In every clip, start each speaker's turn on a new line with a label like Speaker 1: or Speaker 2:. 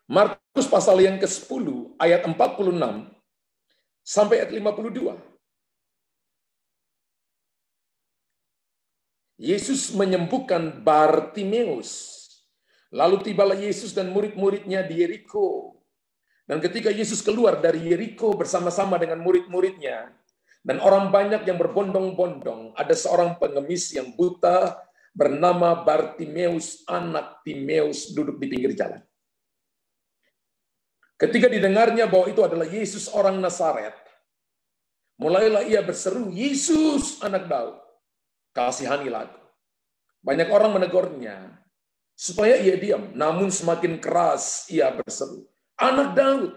Speaker 1: Markus pasal yang ke-10 ayat 46 sampai ayat 52. Yesus menyembuhkan Bartimeus. Lalu tibalah Yesus dan murid-muridnya di Yeriko. Dan ketika Yesus keluar dari Yeriko bersama-sama dengan murid-muridnya, dan orang banyak yang berbondong-bondong, ada seorang pengemis yang buta bernama Bartimeus, anak Timeus, duduk di pinggir jalan. Ketika didengarnya bahwa itu adalah Yesus orang Nazaret, mulailah ia berseru, "Yesus, anak Daud, kasihanilah aku." Banyak orang menegurnya supaya ia diam, namun semakin keras ia berseru, "Anak Daud,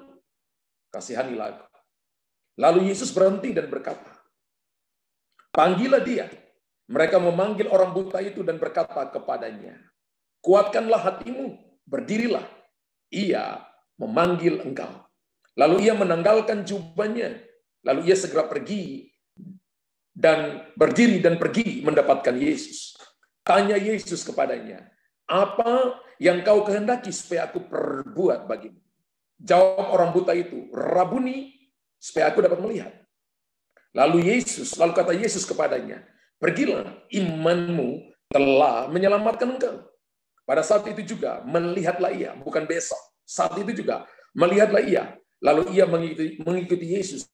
Speaker 1: kasihanilah aku." Lalu Yesus berhenti dan berkata, "Panggillah dia." Mereka memanggil orang buta itu dan berkata kepadanya, "Kuatkanlah hatimu, berdirilah. Ia memanggil engkau." Lalu ia menanggalkan jubahnya. Lalu ia segera pergi dan berdiri dan pergi mendapatkan Yesus. Tanya Yesus kepadanya, "Apa yang kau kehendaki supaya aku perbuat bagimu?" Jawab orang buta itu, "Rabuni, supaya aku dapat melihat." Lalu kata Yesus kepadanya, "Pergilah, imanmu telah menyelamatkan engkau." Pada saat itu juga melihatlah ia, bukan besok. Saat itu juga melihatlah ia. Lalu ia mengikuti Yesus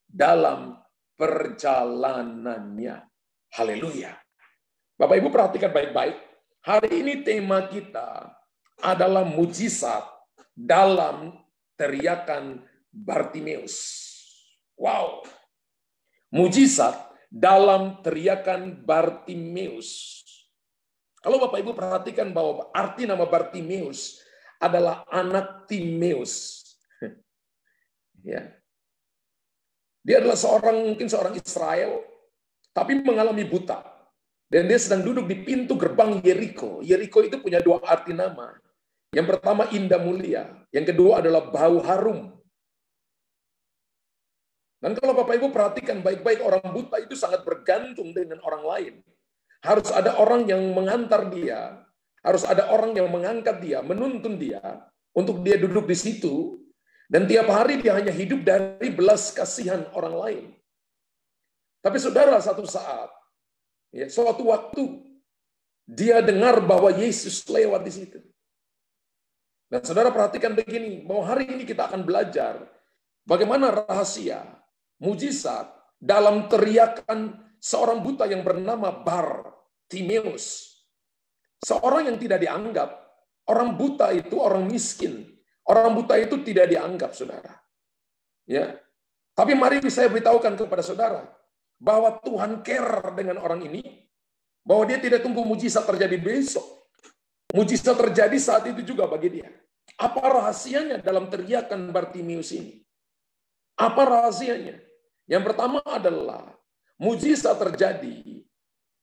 Speaker 1: dalam perjalanannya. Haleluya. Bapak Ibu perhatikan baik-baik. Hari ini tema kita adalah mujizat dalam teriakan Bartimeus. Wow. Mujizat dalam teriakan Bartimeus. Kalau Bapak Ibu perhatikan bahwa arti nama Bartimeus adalah anak Timeus. Ya. Dia adalah mungkin seorang Israel, tapi mengalami buta. Dan dia sedang duduk di pintu gerbang Yeriko. Yeriko itu punya dua arti nama. Yang pertama indah mulia, yang kedua adalah bau harum. Dan kalau Bapak Ibu perhatikan baik-baik, orang buta itu sangat bergantung dengan orang lain. Harus ada orang yang mengantar dia, harus ada orang yang mengangkat dia, menuntun dia, untuk dia duduk di situ, dan tiap hari dia hanya hidup dari belas kasihan orang lain. Tapi saudara, satu saat, suatu waktu, dia dengar bahwa Yesus lewat di situ. Dan saudara perhatikan begini, bahwa hari ini kita akan belajar bagaimana rahasia, mujizat dalam teriakan seorang buta yang bernama Bartimeus. Seorang yang tidak dianggap. Orang buta itu orang miskin. Orang buta itu tidak dianggap, saudara. Ya. Tapi mari saya beritahukan kepada saudara bahwa Tuhan care dengan orang ini, bahwa dia tidak tunggu mujizat terjadi besok. Mujizat terjadi saat itu juga bagi dia. Apa rahasianya dalam teriakan Bartimeus ini? Apa rahasianya? Yang pertama adalah mujizat terjadi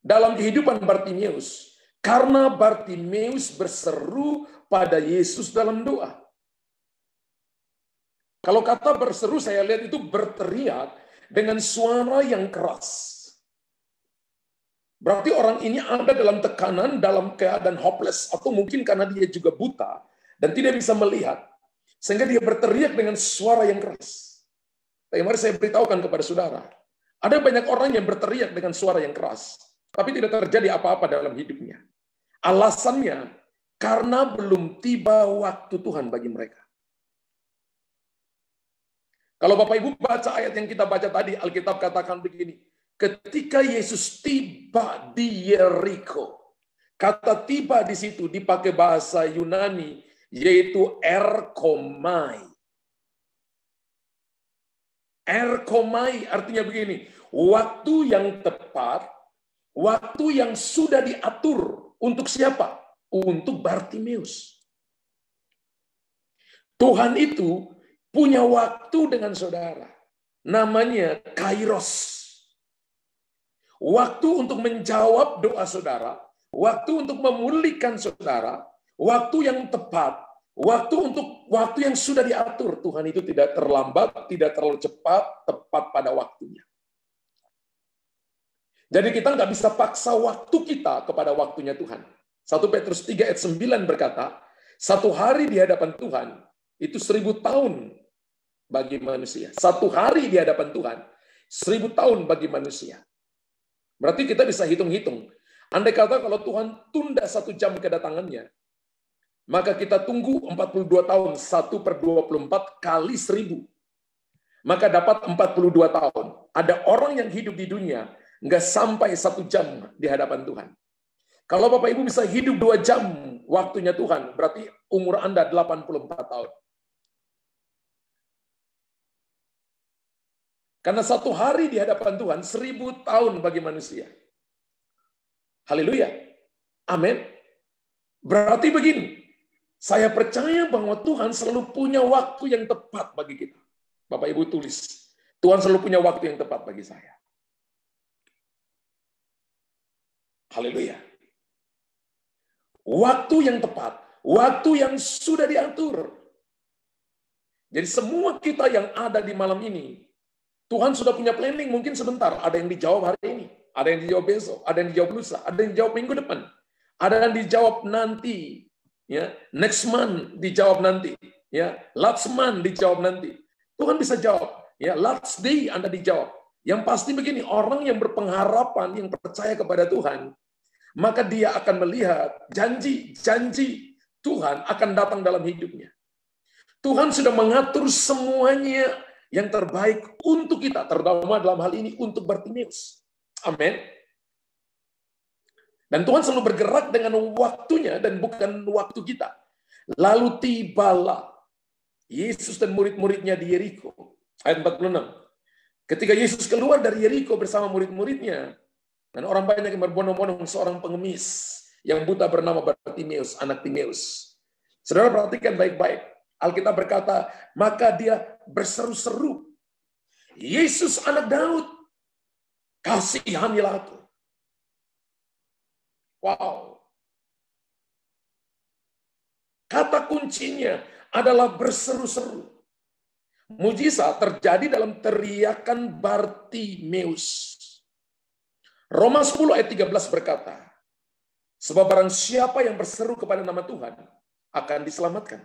Speaker 1: dalam kehidupan Bartimeus karena Bartimeus berseru pada Yesus dalam doa. Kalau kata berseru, saya lihat itu berteriak dengan suara yang keras. Berarti orang ini ada dalam tekanan, dalam keadaan hopeless, atau mungkin karena dia juga buta dan tidak bisa melihat, sehingga dia berteriak dengan suara yang keras. Tapi mari saya beritahukan kepada saudara, ada banyak orang yang berteriak dengan suara yang keras, tapi tidak terjadi apa-apa dalam hidupnya. Alasannya, karena belum tiba waktu Tuhan bagi mereka. Kalau Bapak Ibu baca ayat yang kita baca tadi, Alkitab katakan begini, ketika Yesus tiba di Yeriko, kata tiba di situ dipakai bahasa Yunani, yaitu erkomai. Erkomai artinya begini, waktu yang tepat, waktu yang sudah diatur untuk siapa? Untuk Bartimeus. Tuhan itu punya waktu dengan saudara. Namanya Kairos. Waktu untuk menjawab doa saudara, waktu untuk memulihkan saudara, waktu yang tepat, waktu yang sudah diatur. Tuhan itu tidak terlambat, tidak terlalu cepat, tepat pada waktunya. Jadi kita nggak bisa paksa waktu kita kepada waktunya Tuhan. 1 Petrus 3 ayat 9 berkata, satu hari di hadapan Tuhan itu 1000 tahun bagi manusia. 1 hari di hadapan Tuhan, 1000 tahun bagi manusia. Berarti kita bisa hitung-hitung. Andai kata kalau Tuhan tunda 1 jam kedatangannya, maka kita tunggu 42 tahun, 1/24 kali 1000. Maka dapat 42 tahun. Ada orang yang hidup di dunia, nggak sampai 1 jam di hadapan Tuhan. Kalau Bapak Ibu bisa hidup 2 jam waktunya Tuhan, berarti umur Anda 84 tahun. Karena 1 hari di hadapan Tuhan, 1000 tahun bagi manusia. Haleluya. Amin. Berarti begini, saya percaya bahwa Tuhan selalu punya waktu yang tepat bagi kita. Bapak Ibu tulis, Tuhan selalu punya waktu yang tepat bagi saya. Haleluya. Waktu yang tepat, waktu yang sudah diatur. Jadi semua kita yang ada di malam ini, Tuhan sudah punya planning, mungkin sebentar, ada yang dijawab hari ini, ada yang dijawab besok, ada yang dijawab lusa, ada yang dijawab minggu depan, ada yang dijawab nanti, ya, next month dijawab nanti, ya, last month dijawab nanti. Tuhan bisa jawab, ya, last day Anda dijawab. Yang pasti begini, orang yang berpengharapan, yang percaya kepada Tuhan, maka dia akan melihat janji Tuhan akan datang dalam hidupnya. Tuhan sudah mengatur semuanya yang terbaik untuk kita, terutama dalam hal ini untuk Bartimeus. Amin. Dan Tuhan selalu bergerak dengan waktunya dan bukan waktu kita. Lalu tibalah Yesus dan murid-muridnya di Yeriko. Ayat 46. Ketika Yesus keluar dari Yeriko bersama murid-muridnya, dan orang banyak yang berbondong-bondong, seorang pengemis yang buta bernama Bartimeus, anak Timeus. Saudara perhatikan baik-baik. Alkitab berkata, maka dia berseru-seru, Yesus anak Daud, kasihanilah aku. Wow. Kata kuncinya adalah berseru-seru. Mujizat terjadi dalam teriakan Bartimeus. Roma 10 ayat 13 berkata, sebab barang siapa yang berseru kepada nama Tuhan akan diselamatkan.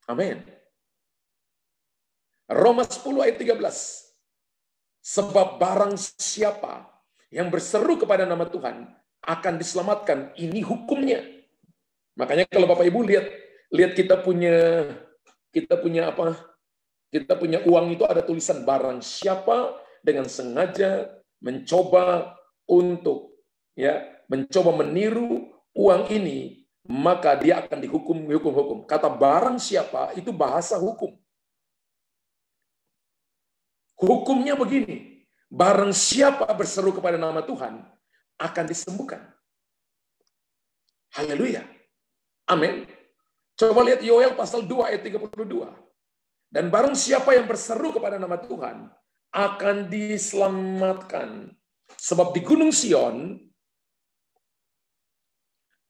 Speaker 1: Amin. Roma 10 ayat 13. Sebab barang siapa yang berseru kepada nama Tuhan akan diselamatkan. Ini hukumnya. Makanya kalau Bapak Ibu lihat kita punya apa? Kita punya uang itu ada tulisan barang siapa dengan sengaja mencoba untuk mencoba meniru uang ini, maka dia akan dihukum. Kata barang siapa itu bahasa hukum. Hukumnya begini, barang siapa berseru kepada nama Tuhan akan disembuhkan. Haleluya. Amin. Coba lihat Yoel pasal 2 ayat 32. Dan barang siapa yang berseru kepada nama Tuhan akan diselamatkan. Sebab di Gunung Sion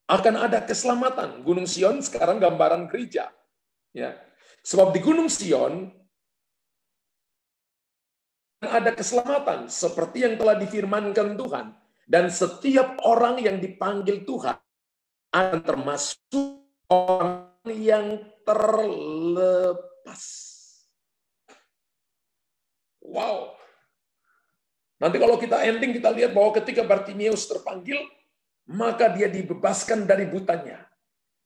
Speaker 1: akan ada keselamatan. Gunung Sion sekarang gambaran gereja. Ya. Sebab di Gunung Sion ada keselamatan seperti yang telah difirmankan Tuhan. Dan setiap orang yang dipanggil Tuhan akan termasuk orang yang terlepas. Wow. Nanti kalau kita ending, kita lihat bahwa ketika Bartimeus terpanggil, maka dia dibebaskan dari butanya.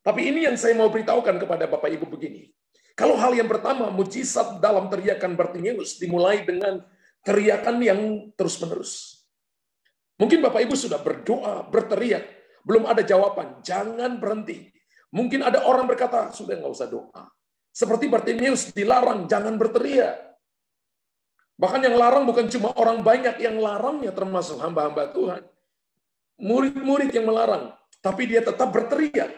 Speaker 1: Tapi ini yang saya mau beritahukan kepada Bapak Ibu begini. Kalau hal yang pertama, mujizat dalam teriakan Bartimeus dimulai dengan teriakan yang terus-menerus. Mungkin Bapak Ibu sudah berdoa, berteriak, belum ada jawaban, jangan berhenti. Mungkin ada orang berkata, sudah nggak usah doa. Seperti Bartimeus dilarang, jangan berteriak. Bahkan yang larang bukan cuma orang banyak, yang larangnya termasuk hamba-hamba Tuhan. Murid-murid yang melarang, tapi dia tetap berteriak.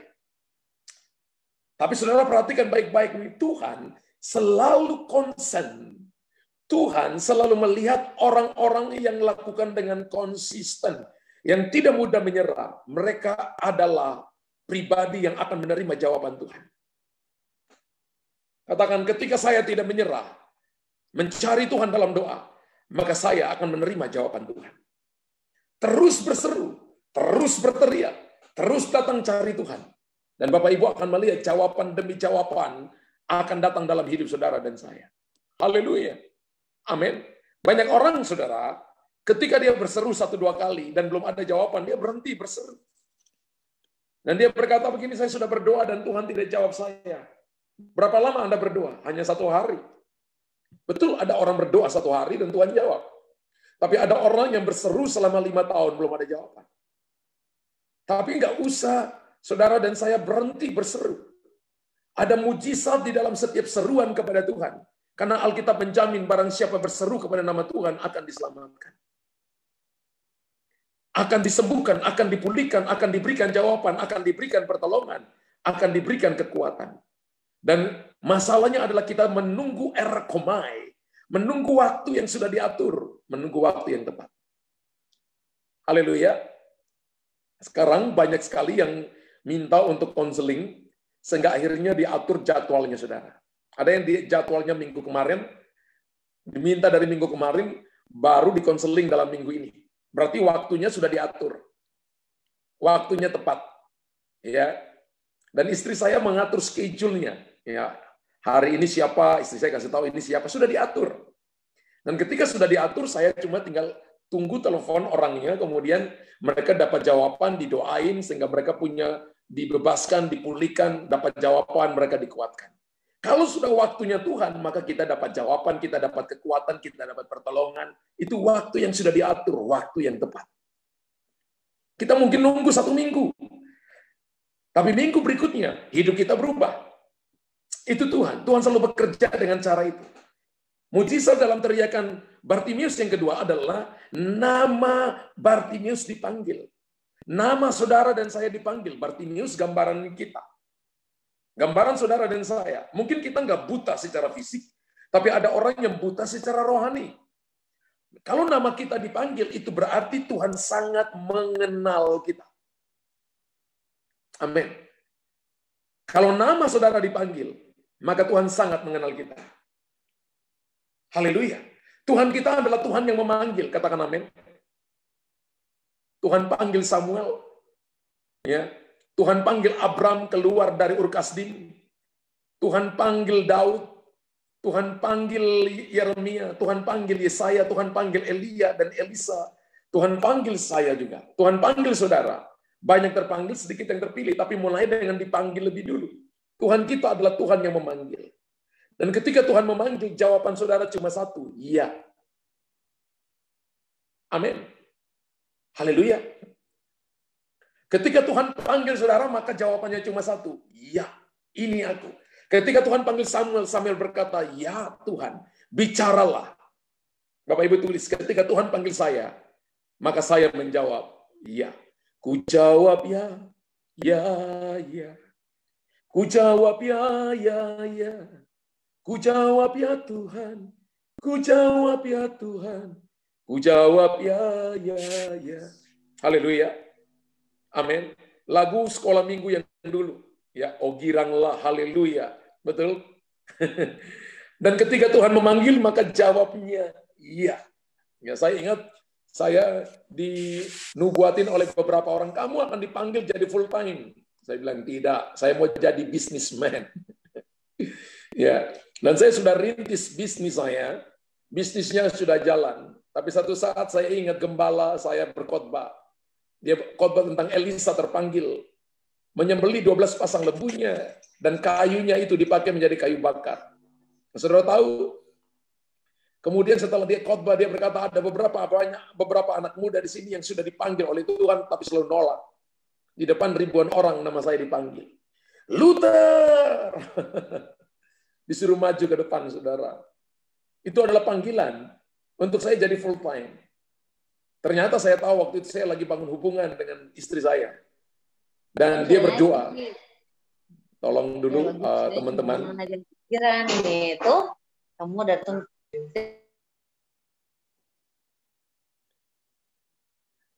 Speaker 1: Tapi saudara perhatikan baik-baik nih, Tuhan selalu konsen. Tuhan selalu melihat orang-orang yang lakukan dengan konsisten, yang tidak mudah menyerah. Mereka adalah pribadi yang akan menerima jawaban Tuhan. Katakan, ketika saya tidak menyerah, mencari Tuhan dalam doa, maka saya akan menerima jawaban Tuhan. Terus berseru, terus berteriak, terus datang cari Tuhan. Dan Bapak Ibu akan melihat jawaban demi jawaban akan datang dalam hidup saudara dan saya. Haleluya. Amin. Banyak orang, saudara, ketika dia berseru 1-2 kali dan belum ada jawaban, dia berhenti berseru. Dan dia berkata begini, saya sudah berdoa dan Tuhan tidak jawab saya. Berapa lama Anda berdoa? Hanya 1 hari. Betul, ada orang berdoa 1 hari dan Tuhan jawab. Tapi ada orang yang berseru selama 5 tahun belum ada jawaban. Tapi nggak usah saudara dan saya berhenti berseru. Ada mujizat di dalam setiap seruan kepada Tuhan. Karena Alkitab menjamin barang siapa berseru kepada nama Tuhan akan diselamatkan. Akan disembuhkan, akan dipulihkan, akan diberikan jawaban, akan diberikan pertolongan, akan diberikan kekuatan. Dan masalahnya adalah kita menunggu erkomai, menunggu waktu yang sudah diatur, menunggu waktu yang tepat. Haleluya. Sekarang banyak sekali yang minta untuk konseling, sehingga akhirnya diatur jadwalnya, saudara. Ada yang di jadwalnya minggu kemarin, diminta dari minggu kemarin, baru dikonseling dalam minggu ini. Berarti waktunya sudah diatur. Waktunya tepat. Ya. Dan istri saya mengatur schedule-nya. Ya. Hari ini siapa, istri saya kasih tahu ini siapa, sudah diatur. Dan ketika sudah diatur, saya cuma tinggal tunggu telepon orangnya, kemudian mereka dapat jawaban, didoain, sehingga mereka punya dibebaskan, dipulihkan, dapat jawaban, mereka dikuatkan. Kalau sudah waktunya Tuhan, maka kita dapat jawaban, kita dapat kekuatan, kita dapat pertolongan. Itu waktu yang sudah diatur, waktu yang tepat. Kita mungkin nunggu 1 minggu. Tapi minggu berikutnya, hidup kita berubah. Itu Tuhan. Tuhan selalu bekerja dengan cara itu. Mujizat dalam teriakan Bartimius yang kedua adalah nama Bartimius dipanggil. Nama saudara dan saya dipanggil. Bartimius gambaran kita. Gambaran saudara dan saya. Mungkin kita nggak buta secara fisik, tapi ada orang yang buta secara rohani. Kalau nama kita dipanggil, itu berarti Tuhan sangat mengenal kita. Amin. Kalau nama saudara dipanggil, maka Tuhan sangat mengenal kita. Haleluya. Tuhan kita adalah Tuhan yang memanggil. Katakan amin. Tuhan panggil Samuel. Ya. Tuhan panggil Abram keluar dari Ur Kasdim. Tuhan panggil Daud. Tuhan panggil Yeremia. Tuhan panggil Yesaya. Tuhan panggil Elia dan Elisa. Tuhan panggil saya juga. Tuhan panggil saudara. Banyak terpanggil, sedikit yang terpilih. Tapi mulai dengan dipanggil lebih dulu. Tuhan kita adalah Tuhan yang memanggil. Dan ketika Tuhan memanggil, jawaban saudara cuma 1. Iya. Amin. Haleluya. Ketika Tuhan panggil saudara, maka jawabannya cuma 1. Ya, ini aku. Ketika Tuhan panggil Samuel, Samuel berkata, ya Tuhan, bicaralah. Bapak Ibu tulis, ketika Tuhan panggil saya, maka saya menjawab, ya. Ku jawab ya, ya, ya. Ku jawab ya, ya, ya. Ku jawab ya Tuhan. Ku jawab ya Tuhan. Ku jawab ya, ya, ya. Haleluya. Amin. Lagu sekolah minggu yang dulu. Ya, oh giranglah, haleluya. Betul? Dan ketika Tuhan memanggil, maka jawabnya iya. Ya, saya ingat saya dinubuatin oleh beberapa orang, kamu akan dipanggil jadi full time. Saya bilang, tidak, saya mau jadi businessman. Ya, dan saya sudah rintis bisnis saya. Bisnisnya sudah jalan. Tapi satu saat saya ingat gembala saya berkhotbah. Dia khotbah tentang Elisa terpanggil menyembelih 12 pasang lembunya dan kayunya itu dipakai menjadi kayu bakar. Saudara tahu, kemudian setelah dia khotbah dia berkata ada beberapa anak muda di sini yang sudah dipanggil oleh Tuhan tapi selalu nolak. Di depan ribuan orang nama saya dipanggil. Luther disuruh maju ke depan, saudara. Itu adalah panggilan untuk saya jadi full time. Ternyata saya tahu waktu itu saya lagi bangun hubungan dengan istri saya. Dan dia berdoa. Tolong dulu teman-teman.
Speaker 2: Pikiran itu kamu datang.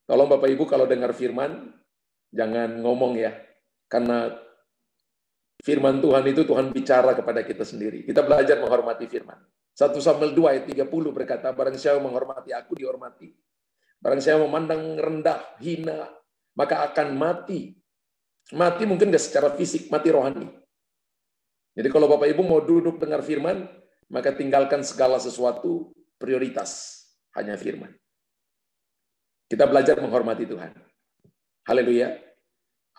Speaker 1: Tolong Bapak Ibu kalau dengar firman, jangan ngomong ya. Karena firman Tuhan itu Tuhan bicara kepada kita sendiri. Kita belajar menghormati firman. 1 Samuel 2 ayat 30 berkata, barang siapa menghormati aku dihormati. Barang siapa memandang rendah, hina, maka akan mati. Mati mungkin nggak secara fisik, mati rohani. Jadi kalau Bapak Ibu mau duduk dengar firman, maka tinggalkan segala sesuatu, prioritas hanya firman. Kita belajar menghormati Tuhan. Haleluya.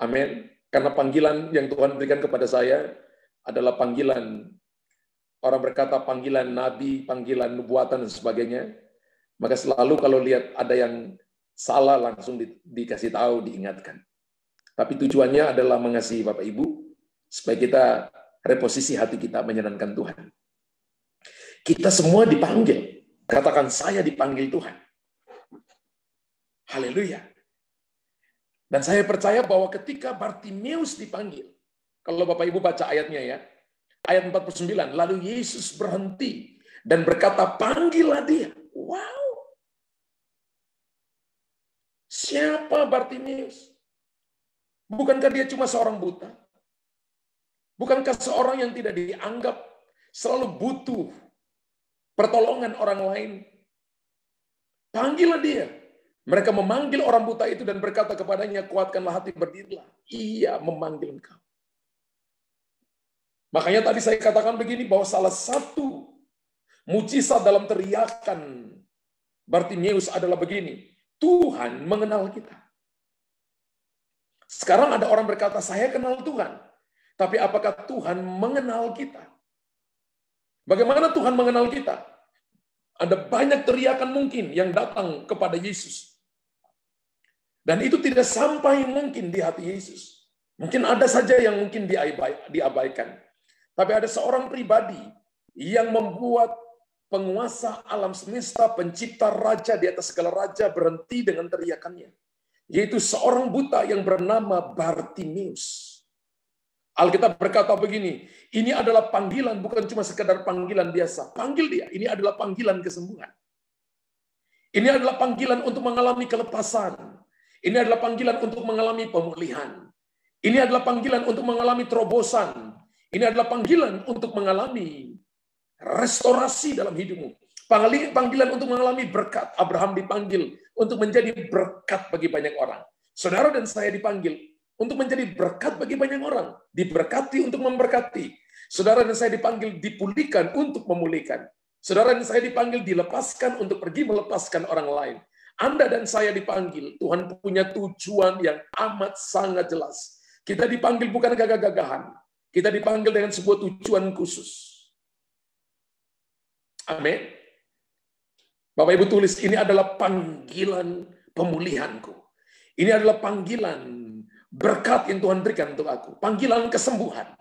Speaker 1: Amin. Karena panggilan yang Tuhan berikan kepada saya adalah panggilan, orang berkata panggilan nabi, panggilan nubuatan dan sebagainya. Maka selalu kalau lihat ada yang salah langsung dikasih tahu, diingatkan. Tapi tujuannya adalah mengasihi Bapak Ibu, supaya kita reposisi hati kita menyenangkan Tuhan. Kita semua dipanggil. Katakan, saya dipanggil Tuhan. Haleluya. Dan saya percaya bahwa ketika Bartimeus dipanggil, kalau Bapak Ibu baca ayatnya ya, ayat 49, lalu Yesus berhenti dan berkata, panggillah dia. Wow. Siapa Bartimeus? Bukankah dia cuma seorang buta? Bukankah seorang yang tidak dianggap selalu butuh pertolongan orang lain? Panggillah dia. Mereka memanggil orang buta itu dan berkata kepadanya, kuatkanlah hati, berdirilah. Ia memanggil engkau. Makanya tadi saya katakan begini, bahwa salah satu mujizat dalam teriakan Bartimeus adalah begini, Tuhan mengenal kita. Sekarang ada orang berkata, saya kenal Tuhan. Tapi apakah Tuhan mengenal kita? Bagaimana Tuhan mengenal kita? Ada banyak teriakan mungkin yang datang kepada Yesus. Dan itu tidak sampai mungkin di hati Yesus. Mungkin ada saja yang mungkin diabaikan. Tapi ada seorang pribadi yang membuat penguasa alam semesta, pencipta raja di atas segala raja berhenti dengan teriakannya. Yaitu seorang buta yang bernama Bartimeus. Alkitab berkata begini, ini adalah panggilan, bukan cuma sekedar panggilan biasa. Panggil dia, ini adalah panggilan kesembuhan. Ini adalah panggilan untuk mengalami kelepasan. Ini adalah panggilan untuk mengalami pemulihan. Ini adalah panggilan untuk mengalami terobosan. Ini adalah panggilan untuk mengalami restorasi dalam hidupmu. Panggilan untuk mengalami berkat. Abraham dipanggil untuk menjadi berkat bagi banyak orang. Saudara dan saya dipanggil untuk menjadi berkat bagi banyak orang. Diberkati untuk memberkati. Saudara dan saya dipanggil dipulihkan untuk memulihkan. Saudara dan saya dipanggil dilepaskan untuk pergi melepaskan orang lain. Anda dan saya dipanggil, Tuhan punya tujuan yang amat sangat jelas. Kita dipanggil bukan gagah-gagahan. Kita dipanggil dengan sebuah tujuan khusus. Amin. Bapak Ibu tulis, ini adalah panggilan pemulihanku. Ini adalah panggilan berkat yang Tuhan berikan untuk aku. Panggilan kesembuhan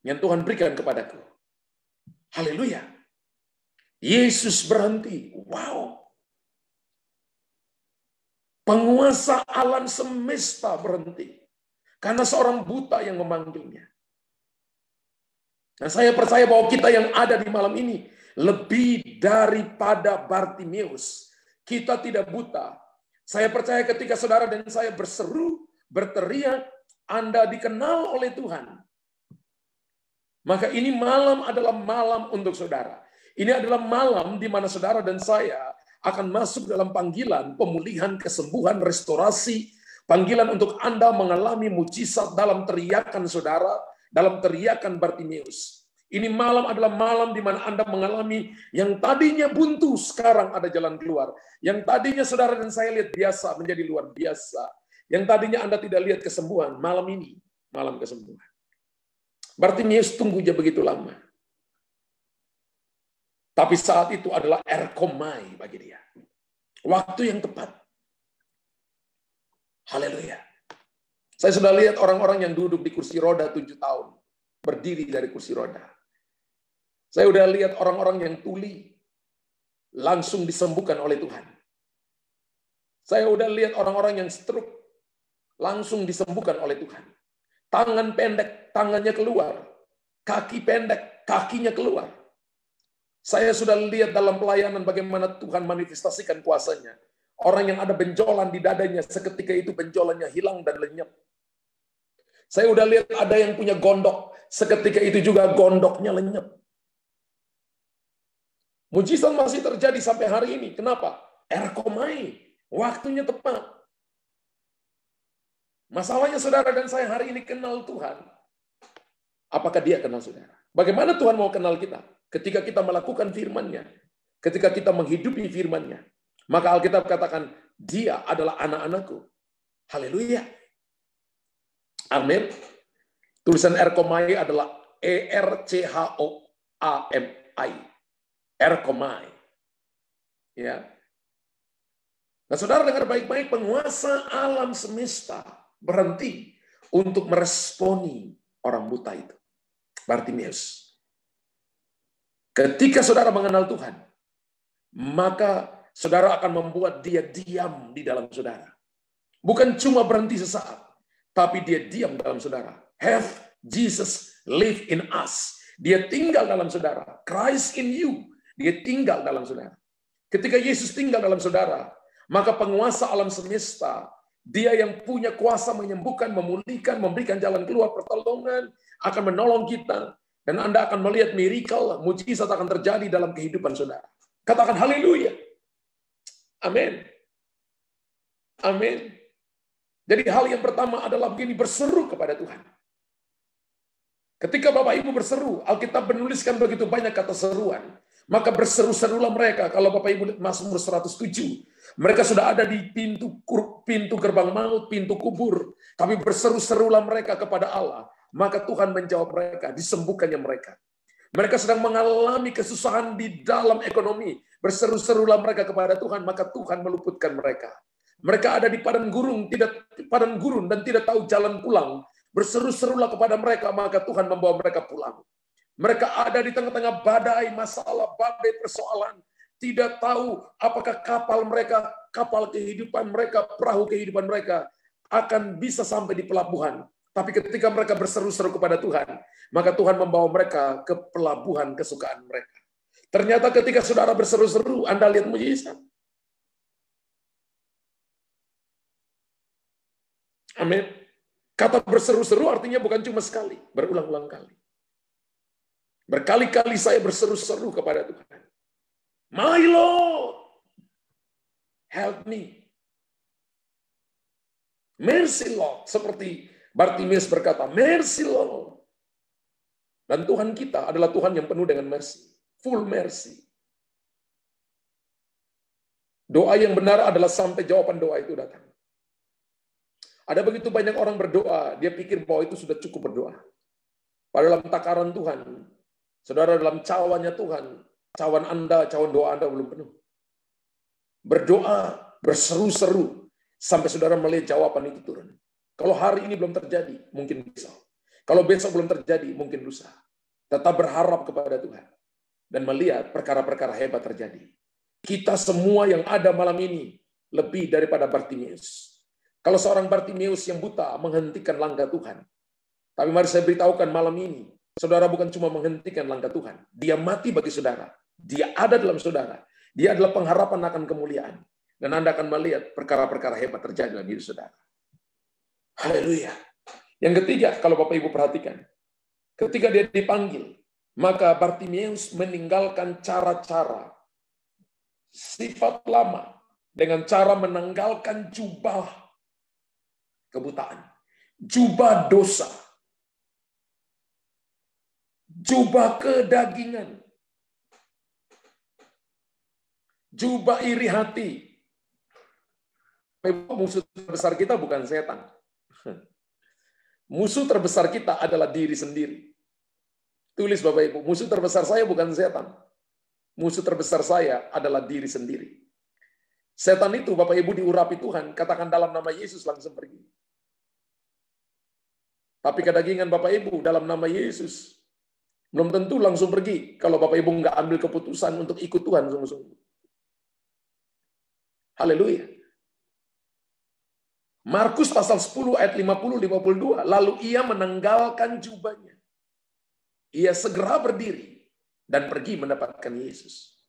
Speaker 1: yang Tuhan berikan kepadaku. Haleluya. Yesus berhenti. Wow. Penguasa alam semesta berhenti. Karena seorang buta yang memanggilnya. Dan saya percaya bahwa kita yang ada di malam ini lebih daripada Bartimeus. Kita tidak buta. Saya percaya ketika saudara dan saya berseru, berteriak, Anda dikenal oleh Tuhan. Maka ini malam adalah malam untuk saudara. Ini adalah malam di mana saudara dan saya akan masuk dalam panggilan pemulihan, kesembuhan, restorasi. Panggilan untuk Anda mengalami mujizat dalam teriakan saudara, dalam teriakan Bartimeus. Ini malam adalah malam di mana Anda mengalami yang tadinya buntu, sekarang ada jalan keluar. Yang tadinya saudara dan saya lihat biasa, menjadi luar biasa. Yang tadinya Anda tidak lihat kesembuhan, malam ini, malam kesembuhan. Bartimeus tunggunya begitu lama. Tapi saat itu adalah erkomai bagi dia. Waktu yang tepat. Haleluya. Saya sudah lihat orang-orang yang duduk di kursi roda 7 tahun. Berdiri dari kursi roda. Saya sudah lihat orang-orang yang tuli. Langsung disembuhkan oleh Tuhan. Saya sudah lihat orang-orang yang stroke. Langsung disembuhkan oleh Tuhan. Tangan pendek, tangannya keluar. Kaki pendek, kakinya keluar. Saya sudah lihat dalam pelayanan bagaimana Tuhan manifestasikan kuasanya. Orang yang ada benjolan di dadanya, seketika itu benjolannya hilang dan lenyap. Saya sudah lihat ada yang punya gondok, seketika itu juga gondoknya lenyap. Mujizat masih terjadi sampai hari ini. Kenapa? Erkomai, waktunya tepat. Masalahnya saudara dan saya hari ini kenal Tuhan. Apakah dia kenal saudara? Bagaimana Tuhan mau kenal kita? Ketika kita melakukan firman-Nya. Ketika kita menghidupi firman-Nya. Maka Alkitab katakan, dia adalah anak-anakku. Haleluya. Amin. Tulisan erkomai adalah ERCHOAMI. Erkomai. Ya. Nah, saudara dengar baik-baik, penguasa alam semesta berhenti untuk meresponi orang buta itu. Bartimeus. Ketika saudara mengenal Tuhan, maka saudara akan membuat dia diam di dalam saudara. Bukan cuma berhenti sesaat, tapi dia diam dalam saudara. Have Jesus live in us. Dia tinggal dalam saudara. Christ in you. Dia tinggal dalam saudara. Ketika Yesus tinggal dalam saudara, maka penguasa alam semesta, dia yang punya kuasa menyembuhkan, memulihkan, memberikan jalan keluar, pertolongan, akan menolong kita. Dan Anda akan melihat miracle, mujizat akan terjadi dalam kehidupan saudara. Katakan haleluya. Amin. Amin. Jadi hal yang pertama adalah begini, berseru kepada Tuhan. Ketika Bapak Ibu berseru, Alkitab menuliskan begitu banyak kata seruan. Maka berseru-serulah mereka. Kalau Bapak Ibu Mazmur 107, mereka sudah ada di pintu gerbang maut, pintu kubur. Tapi berseru-serulah mereka kepada Allah. Maka Tuhan menjawab mereka, disembuhkannya mereka. Mereka sedang mengalami kesusahan di dalam ekonomi. Berseru-serulah mereka kepada Tuhan, maka Tuhan meluputkan mereka. Mereka ada di padang gurun dan tidak tahu jalan pulang. Berseru-serulah kepada mereka, maka Tuhan membawa mereka pulang. Mereka ada di tengah-tengah badai, masalah, badai persoalan. Tidak tahu apakah kapal mereka, kapal kehidupan mereka, perahu kehidupan mereka akan bisa sampai di pelabuhan. Tapi ketika mereka berseru-seru kepada Tuhan, maka Tuhan membawa mereka ke pelabuhan kesukaan mereka. Ternyata ketika saudara berseru-seru, Anda lihat mujizat. Amin. Kata berseru-seru artinya bukan cuma sekali, berulang-ulang kali. Berkali-kali saya berseru-seru kepada Tuhan. My Lord, help me. Mercy Lord. Seperti Bartimeus berkata, Mercy Lord. Dan Tuhan kita adalah Tuhan yang penuh dengan mercy. Full mercy. Doa yang benar adalah sampai jawaban doa itu datang. Ada begitu banyak orang berdoa, dia pikir bahwa itu sudah cukup berdoa. Padahal dalam takaran Tuhan, saudara, dalam cawannya Tuhan, cawan Anda, cawan doa Anda belum penuh. Berdoa, berseru-seru, sampai saudara melihat jawaban itu turun. Kalau hari ini belum terjadi, mungkin besok. Kalau besok belum terjadi, mungkin lusa. Tetap berharap kepada Tuhan. Dan melihat perkara-perkara hebat terjadi. Kita semua yang ada malam ini, lebih daripada Bartimeus. Kalau seorang Bartimeus yang buta menghentikan langkah Tuhan. Tapi mari saya beritahukan malam ini, saudara bukan cuma menghentikan langkah Tuhan. Dia mati bagi saudara. Dia ada dalam saudara. Dia adalah pengharapan akan kemuliaan. Dan Anda akan melihat perkara-perkara hebat terjadi dalam hidup saudara. Haleluya. Yang ketiga, kalau Bapak Ibu perhatikan. Ketika dia dipanggil, maka Bartimeus meninggalkan cara-cara sifat lama dengan cara menanggalkan jubah kebutaan. Jubah dosa. Jubah kedagingan. Jubah iri hati. Musuh terbesar kita bukan setan. Musuh terbesar kita adalah diri sendiri. Tulis Bapak Ibu, musuh terbesar saya bukan setan. Musuh terbesar saya adalah diri sendiri. Setan itu Bapak Ibu diurapi Tuhan, katakan dalam nama Yesus langsung pergi. Tapi kedagingan Bapak Ibu dalam nama Yesus belum tentu langsung pergi kalau Bapak Ibu nggak ambil keputusan untuk ikut Tuhan sungguh-sungguh. Haleluya. Markus pasal 10 ayat 50-52. Lalu ia menanggalkan jubahnya. Ia segera berdiri dan pergi mendapatkan Yesus.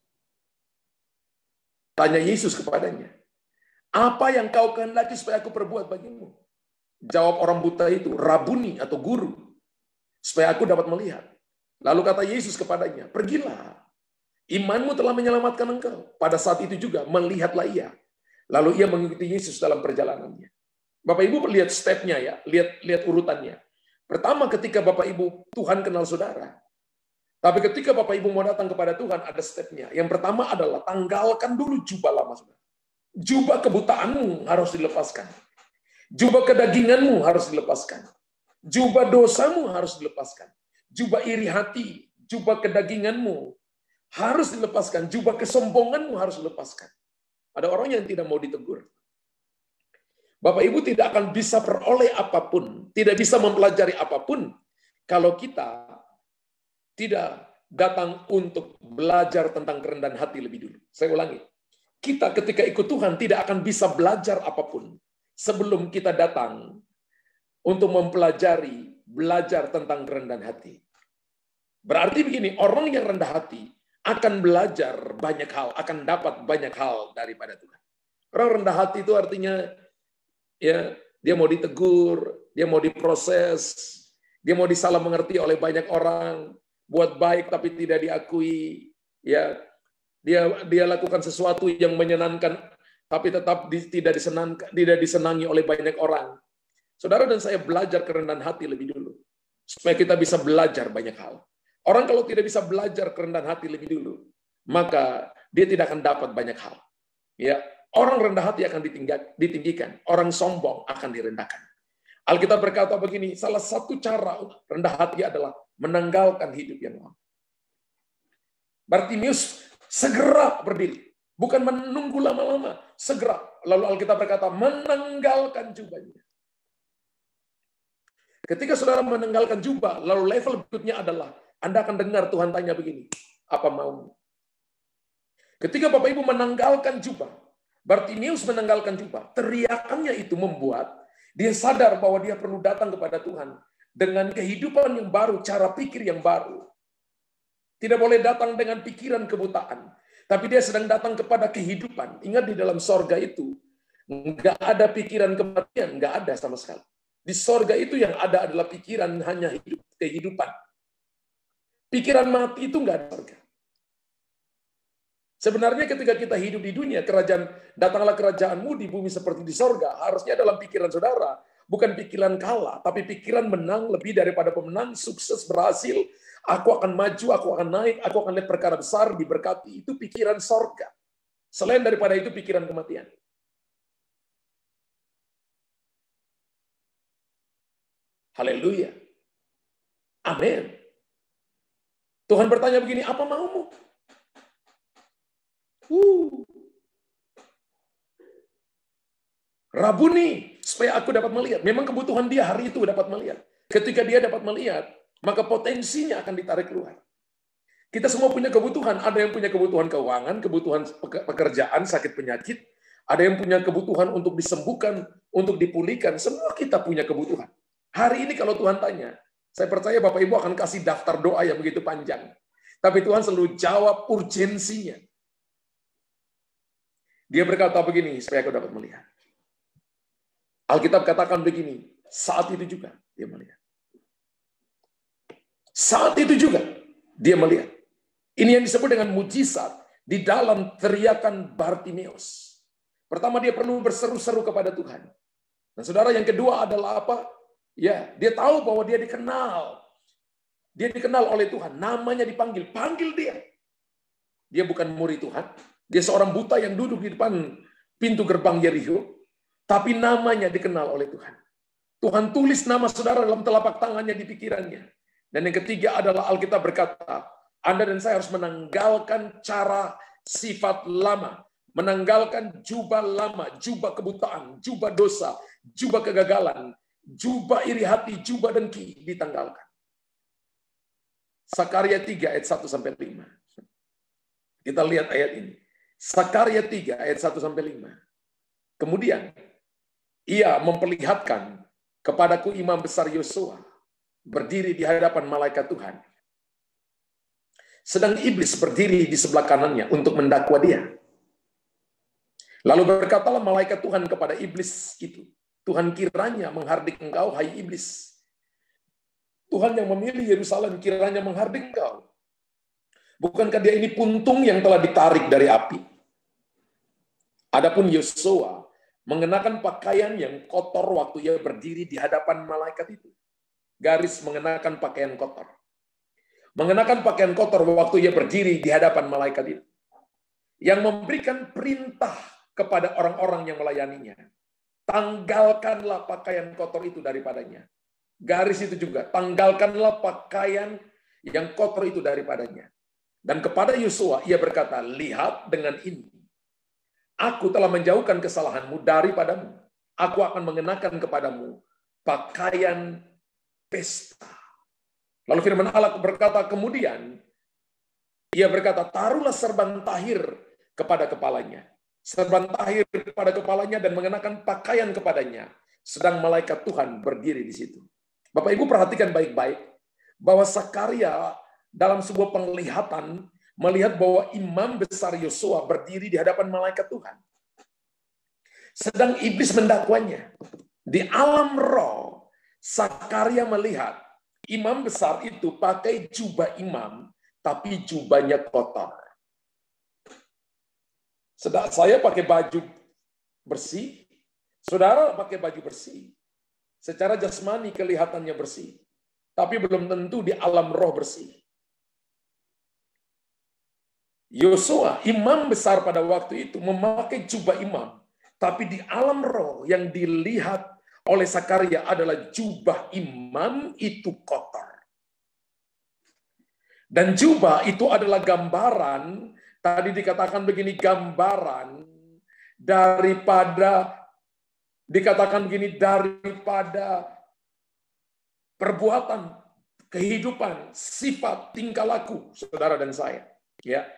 Speaker 1: Tanya Yesus kepadanya, apa yang kau kehendaki supaya aku perbuat bagimu? Jawab orang buta itu, Rabuni atau guru, supaya aku dapat melihat. Lalu kata Yesus kepadanya, pergilah. Imanmu telah menyelamatkan engkau. Pada saat itu juga melihatlah ia. Lalu ia mengikuti Yesus dalam perjalanannya. Bapak Ibu lihat stepnya ya, lihat urutannya. Pertama ketika Bapak Ibu Tuhan kenal saudara. Tapi ketika Bapak Ibu mau datang kepada Tuhan ada stepnya. Yang pertama adalah tanggalkan dulu jubah lama saudara. Jubah kebutaanmu harus dilepaskan. Jubah kedaginganmu harus dilepaskan. Jubah dosamu harus dilepaskan. Jubah iri hati, jubah kedaginganmu harus dilepaskan. Jubah kesombonganmu harus dilepaskan. Ada orang yang tidak mau ditegur. Bapak Ibu tidak akan bisa peroleh apapun, tidak bisa mempelajari apapun kalau kita tidak datang untuk belajar tentang kerendahan hati lebih dulu. Saya ulangi. Kita ketika ikut Tuhan tidak akan bisa belajar apapun sebelum kita datang untuk belajar tentang kerendahan hati. Berarti begini, orang yang rendah hati akan belajar banyak hal, akan dapat banyak hal daripada Tuhan. Orang rendah hati itu artinya ya, dia mau ditegur, dia mau diproses, dia mau disalah mengerti oleh banyak orang, buat baik tapi tidak diakui, ya. Dia lakukan sesuatu yang menyenangkan tapi tetap tidak disenangi oleh banyak orang. Saudara dan saya belajar kerendahan hati lebih dulu supaya kita bisa belajar banyak hal. Orang kalau tidak bisa belajar kerendahan hati lebih dulu, maka dia tidak akan dapat banyak hal. Ya, orang rendah hati akan ditinggikan, orang sombong akan direndahkan. Alkitab berkata begini, salah satu cara rendah hati adalah menanggalkan hidup yang lama. Bartimius segera berdiri, bukan menunggu lama-lama, segera. Lalu Alkitab berkata menanggalkan jubahnya. Ketika saudara menanggalkan jubah, lalu level berikutnya adalah Anda akan dengar Tuhan tanya begini, apa maumu? Ketika Bapak Ibu menanggalkan jubah, Bartimius menanggalkan jubah, teriakannya itu membuat dia sadar bahwa dia perlu datang kepada Tuhan dengan kehidupan yang baru, cara pikir yang baru. Tidak boleh datang dengan pikiran kebutaan, tapi dia sedang datang kepada kehidupan. Ingat di dalam sorga itu, nggak ada pikiran kematian, nggak ada sama sekali. Di sorga itu yang ada adalah pikiran hanya hidup, kehidupan. Pikiran mati itu nggak ada sorga. Sebenarnya ketika kita hidup di dunia, datanglah kerajaanmu di bumi seperti di sorga. Harusnya dalam pikiran saudara, bukan pikiran kalah, tapi pikiran menang lebih daripada pemenang, sukses, berhasil. Aku akan maju, aku akan naik, aku akan lihat perkara besar, diberkati. Itu pikiran sorga. Selain daripada itu, pikiran kematian. Haleluya. Amin. Tuhan bertanya begini, apa maumu? Rabuni, supaya aku dapat melihat. Memang kebutuhan dia hari itu dapat melihat. Ketika dia dapat melihat, maka potensinya akan ditarik keluar. Kita semua punya kebutuhan. Ada yang punya kebutuhan keuangan, kebutuhan pekerjaan, sakit penyakit. Ada yang punya kebutuhan untuk disembuhkan, untuk dipulihkan. Semua kita punya kebutuhan. Hari ini kalau Tuhan tanya, saya percaya Bapak Ibu akan kasih daftar doa yang begitu panjang. Tapi Tuhan selalu jawab urgensinya. Dia berkata begini, supaya aku dapat melihat. Alkitab katakan begini, saat itu juga dia melihat. Saat itu juga dia melihat. Ini yang disebut dengan mujizat di dalam teriakan Bartimeus. Pertama dia perlu berseru-seru kepada Tuhan. Dan saudara yang kedua adalah apa? Ya, dia tahu bahwa dia dikenal. Dia dikenal oleh Tuhan, namanya dipanggil, panggil dia. Dia bukan murid Tuhan. Dia seorang buta yang duduk di depan pintu gerbang Yerikho, tapi namanya dikenal oleh Tuhan. Tuhan tulis nama saudara dalam telapak tangannya di pikirannya. Dan yang ketiga adalah Alkitab berkata, Anda dan saya harus menanggalkan cara sifat lama, menanggalkan jubah lama, jubah kebutaan, jubah dosa, jubah kegagalan, jubah iri hati, jubah dengki, ditanggalkan. Sakarya 3 ayat 1 sampai 5. Kita lihat ayat ini. Sakarya 3 ayat 1 sampai 5. Kemudian ia memperlihatkan kepadaku imam besar Yosua berdiri di hadapan malaikat Tuhan. Sedang iblis berdiri di sebelah kanannya untuk mendakwa dia. Lalu berkatalah malaikat Tuhan kepada iblis itu, Tuhan kiranya menghardik engkau, hai iblis. Tuhan yang memilih Yerusalem kiranya menghardik engkau. Bukankah dia ini puntung yang telah ditarik dari api? Adapun Yosua mengenakan pakaian yang kotor waktu ia berdiri di hadapan malaikat itu. Garis mengenakan pakaian kotor. Mengenakan pakaian kotor waktu ia berdiri di hadapan malaikat itu. Yang memberikan perintah kepada orang-orang yang melayaninya. Tanggalkanlah pakaian kotor itu daripadanya. Garis itu juga, tanggalkanlah pakaian yang kotor itu daripadanya. Dan kepada Yosua ia berkata, lihat dengan ini. Aku telah menjauhkan kesalahanmu daripadamu. Aku akan mengenakan kepadamu pakaian pesta. Lalu firman Allah berkata kemudian, ia berkata, taruhlah serban tahir kepada kepalanya. Serban tahir kepada kepalanya dan mengenakan pakaian kepadanya. Sedang malaikat Tuhan berdiri di situ. Bapak Ibu perhatikan baik-baik bahwa Sakaria dalam sebuah penglihatan melihat bahwa imam besar Yosua berdiri di hadapan malaikat Tuhan. Sedang iblis mendakwanya. Di alam roh, Sakaria melihat imam besar itu pakai jubah imam, tapi jubahnya kotor. Sedang saya pakai baju bersih, saudara pakai baju bersih. Secara jasmani kelihatannya bersih, tapi belum tentu di alam roh bersih. Yosua, imam besar pada waktu itu, memakai jubah imam. Tapi di alam roh yang dilihat oleh Sakaria adalah jubah imam itu kotor. Dan jubah itu adalah gambaran, tadi dikatakan begini, gambaran daripada, dikatakan begini, daripada perbuatan, kehidupan, sifat, tingkah laku, saudara dan saya. Ya.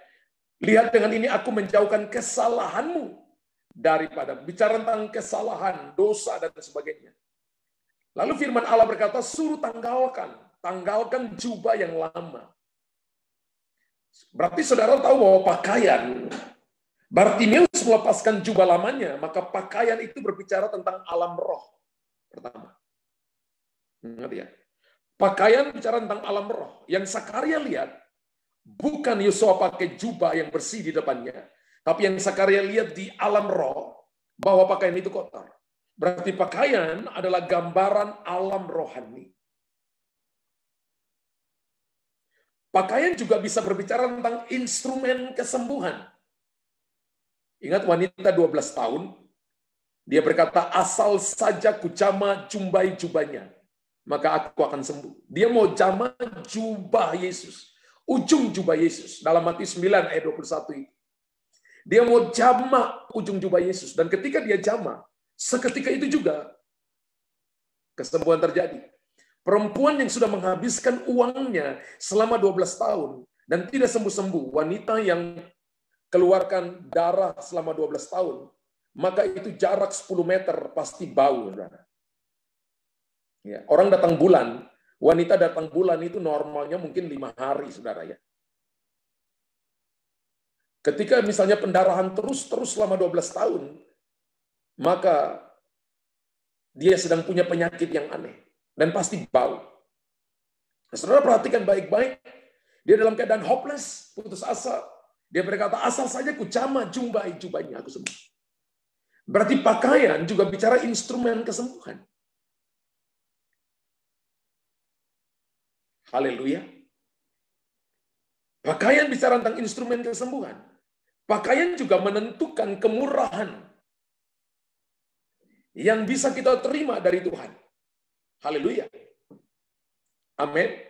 Speaker 1: Lihat dengan ini aku menjauhkan kesalahanmu daripada, bicara tentang kesalahan, dosa dan sebagainya. Lalu firman Allah berkata, suruh tanggalkan jubah yang lama. Berarti saudara tahu bahwa pakaian, Bartimeus melepaskan jubah lamanya, maka pakaian itu berbicara tentang alam roh. Pertama. Ingat ya? Pakaian bicara tentang alam roh. Yang Sakaria lihat, bukan Yosua pakai jubah yang bersih di depannya, tapi yang Sakaria lihat di alam roh, bahwa pakaian itu kotor. Berarti pakaian adalah gambaran alam rohani. Pakaian juga bisa berbicara tentang instrumen kesembuhan. Ingat wanita 12 tahun, dia berkata, asal saja ku jama jumbai jubahnya, maka aku akan sembuh. Dia mau jama jubah Yesus. Ujung jubah Yesus. Dalam Matius 9 ayat 21 itu. Dia mau jama ujung jubah Yesus. Dan ketika dia jama, seketika itu juga kesembuhan terjadi. Perempuan yang sudah menghabiskan uangnya selama 12 tahun dan tidak sembuh-sembuh, wanita yang keluarkan darah selama 12 tahun, maka itu jarak 10 meter pasti bau. Ya, orang datang bulan, wanita datang bulan itu normalnya mungkin 5 hari, saudara ya. Ketika misalnya pendarahan terus selama 12 tahun, maka dia sedang punya penyakit yang aneh. Dan pasti bau. Nah, saudara perhatikan baik-baik. Dia dalam keadaan hopeless, putus asa. Dia berkata, asal saja ku jama jubahnya, aku sembuh. Berarti pakaian juga bicara instrumen kesembuhan. Haleluya. Pakaian bicara tentang instrumen kesembuhan. Pakaian juga menentukan kemurahan yang bisa kita terima dari Tuhan. Haleluya. Amin.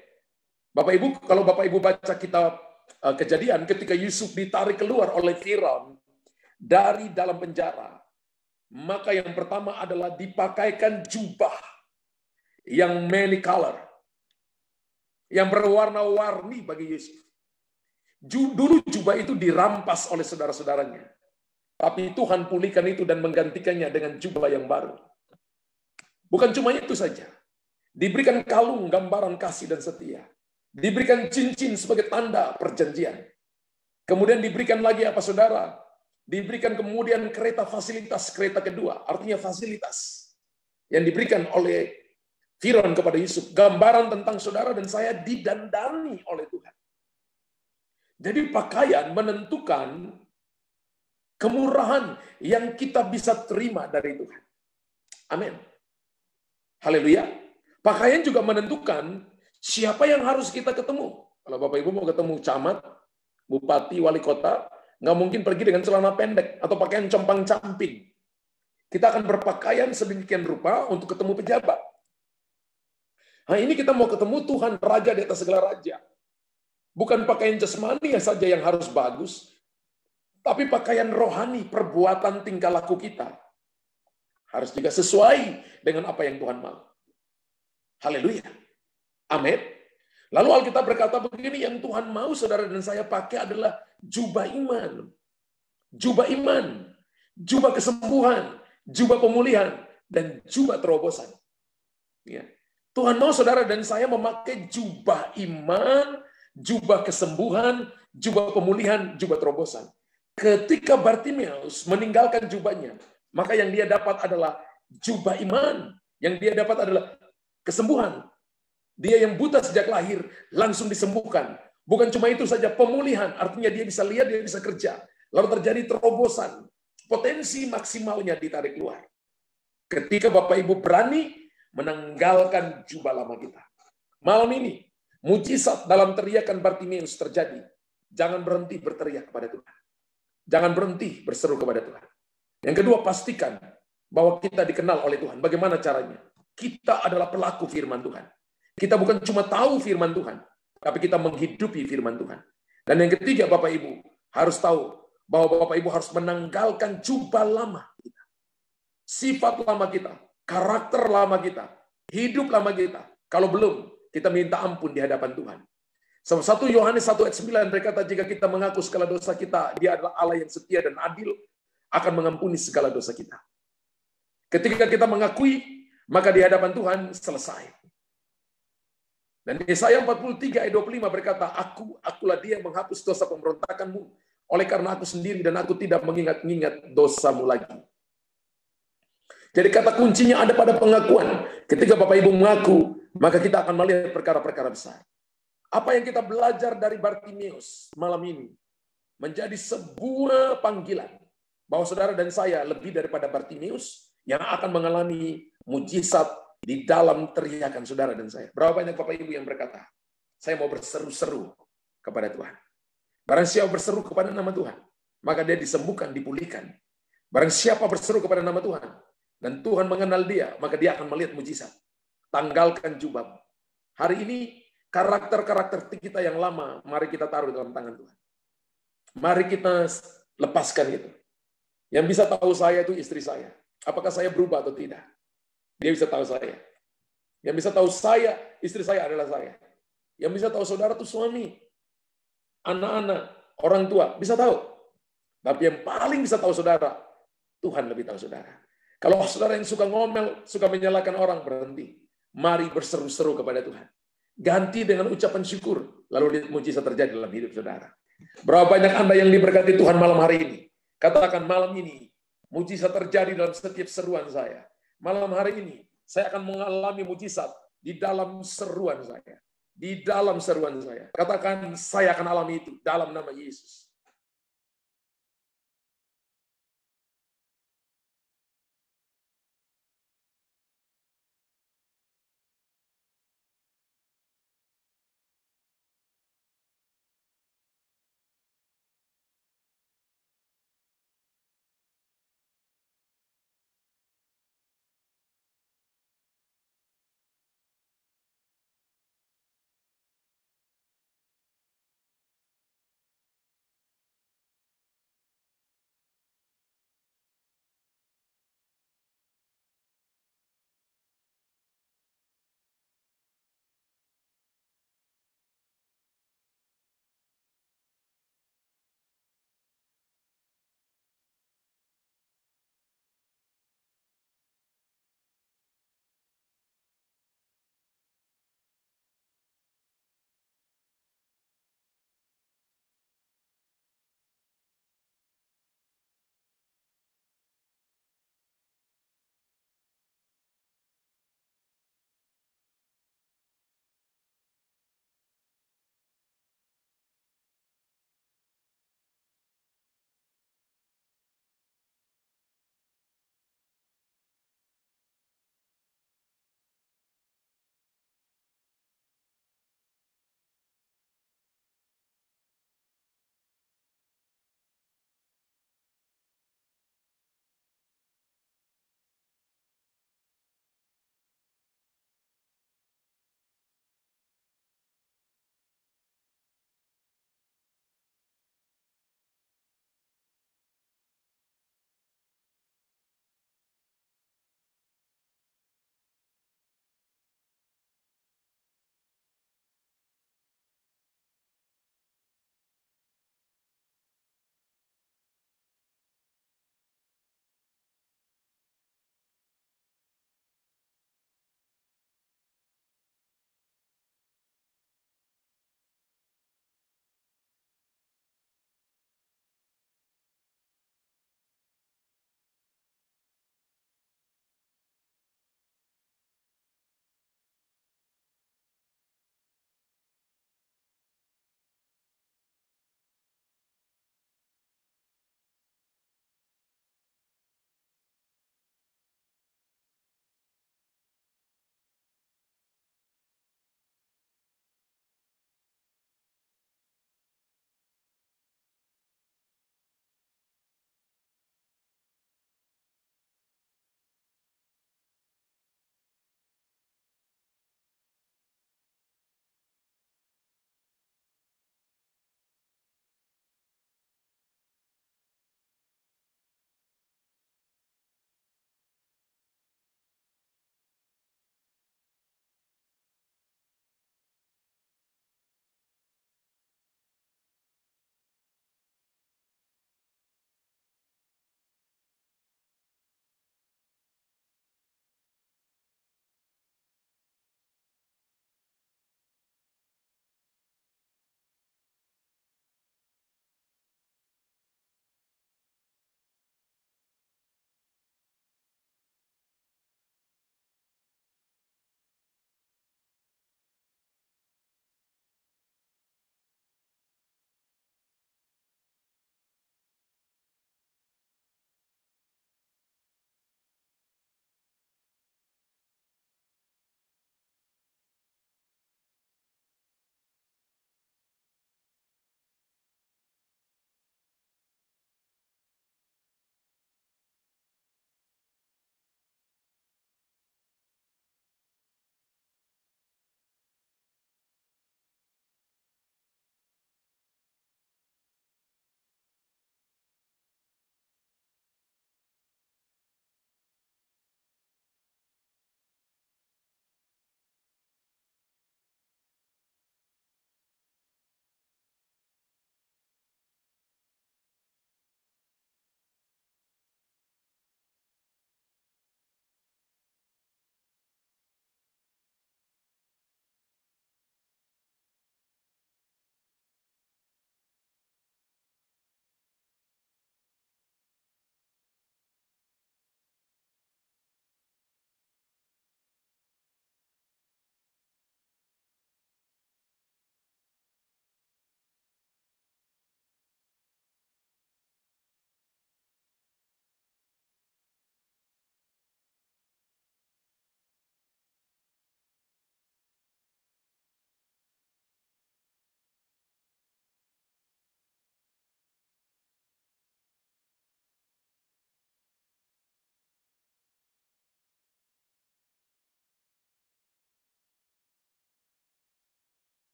Speaker 1: Bapak Ibu, kalau Bapak Ibu baca kitab Kejadian, ketika Yusuf ditarik keluar oleh Firaun dari dalam penjara, maka yang pertama adalah dipakaikan jubah yang many color, yang berwarna-warni bagi Yusuf. Dulu jubah itu dirampas oleh saudara-saudaranya. Tapi Tuhan pulihkan itu dan menggantikannya dengan jubah yang baru. Bukan cuma itu saja. Diberikan kalung gambaran kasih dan setia. Diberikan cincin sebagai tanda perjanjian. Kemudian diberikan lagi apa saudara? Diberikan kemudian kereta fasilitas, kereta kedua. Artinya fasilitas. Yang diberikan oleh Firaun kepada Yusuf. Gambaran tentang saudara dan saya didandani oleh Tuhan. Jadi pakaian menentukan kemurahan yang kita bisa terima dari Tuhan. Amin. Haleluya. Pakaian juga menentukan siapa yang harus kita ketemu. Kalau Bapak Ibu mau ketemu camat, bupati, wali kota, nggak mungkin pergi dengan celana pendek atau pakaian compang-camping. Kita akan berpakaian sedemikian rupa untuk ketemu pejabat. Nah, ini kita mau ketemu Tuhan, Raja di atas segala raja. Bukan pakaian jasmani saja yang harus bagus, tapi pakaian rohani, perbuatan tingkah laku kita harus juga sesuai dengan apa yang Tuhan mau. Haleluya. Amin. Lalu Alkitab berkata begini, yang Tuhan mau saudara dan saya pakai adalah jubah iman. Jubah iman, jubah kesembuhan, jubah pemulihan, dan jubah terobosan. Ya. Tuhan mau saudara dan saya memakai jubah iman, jubah kesembuhan, jubah pemulihan, jubah terobosan. Ketika Bartimeus meninggalkan jubahnya, maka yang dia dapat adalah jubah iman. Yang dia dapat adalah kesembuhan. Dia yang buta sejak lahir langsung disembuhkan. Bukan cuma itu saja, pemulihan. Artinya dia bisa lihat, dia bisa kerja. Lalu terjadi terobosan. Potensi maksimalnya ditarik keluar. Ketika Bapak Ibu berani menanggalkan jubah lama kita. Malam ini, mujizat dalam teriakan Bartimeus terjadi. Jangan berhenti berteriak kepada Tuhan. Jangan berhenti berseru kepada Tuhan. Yang kedua, pastikan bahwa kita dikenal oleh Tuhan. Bagaimana caranya? Kita adalah pelaku firman Tuhan. Kita bukan cuma tahu firman Tuhan, tapi kita menghidupi firman Tuhan. Dan yang ketiga, Bapak Ibu harus tahu bahwa Bapak Ibu harus menanggalkan jubah lama kita. Sifat lama kita, karakter lama kita, hidup lama kita. Kalau belum, kita minta ampun di hadapan Tuhan. 1 Yohanes 1 ayat 9 berkata, jika kita mengaku segala dosa kita, Dia adalah Allah yang setia dan adil, akan mengampuni segala dosa kita. Ketika kita mengakui, maka di hadapan Tuhan selesai. Dan Yesaya 43 ayat 25 berkata, akulah Dia yang menghapus dosa pemberontakanmu, oleh karena aku sendiri dan aku tidak mengingat-ingat dosamu lagi. Jadi kata kuncinya ada pada pengakuan. Ketika Bapak Ibu mengaku, maka kita akan melihat perkara-perkara besar. Apa yang kita belajar dari Bartimeus malam ini menjadi sebuah panggilan bahwa saudara dan saya lebih daripada Bartimeus yang akan mengalami mujizat di dalam teriakan saudara dan saya. Berapa banyak Bapak Ibu yang berkata, saya mau berseru-seru kepada Tuhan. Barang siapa berseru kepada nama Tuhan, maka dia disembuhkan, dipulihkan. Barang siapa berseru kepada nama Tuhan, dan Tuhan mengenal dia, maka dia akan melihat mujizat. Tanggalkan jubah. Hari ini, karakter-karakter kita yang lama, mari kita taruh di dalam tangan Tuhan. Mari kita lepaskan itu. Yang bisa tahu saya itu istri saya. Apakah saya berubah atau tidak? Dia bisa tahu saya. Yang bisa tahu saya, istri saya adalah saya. Yang bisa tahu saudara itu suami, anak-anak, orang tua, bisa tahu. Tapi yang paling bisa tahu saudara, Tuhan lebih tahu saudara. Kalau saudara yang suka ngomel, suka menyalahkan orang, berhenti. Mari berseru-seru kepada Tuhan. Ganti dengan ucapan syukur, lalu mujizat terjadi dalam hidup saudara. Berapa banyak Anda yang diberkati Tuhan malam hari ini? Katakan malam ini, mujizat terjadi dalam setiap seruan saya. Malam hari ini, saya akan mengalami mujizat di dalam seruan saya. Di dalam seruan saya. Katakan, saya akan alami itu dalam nama Yesus.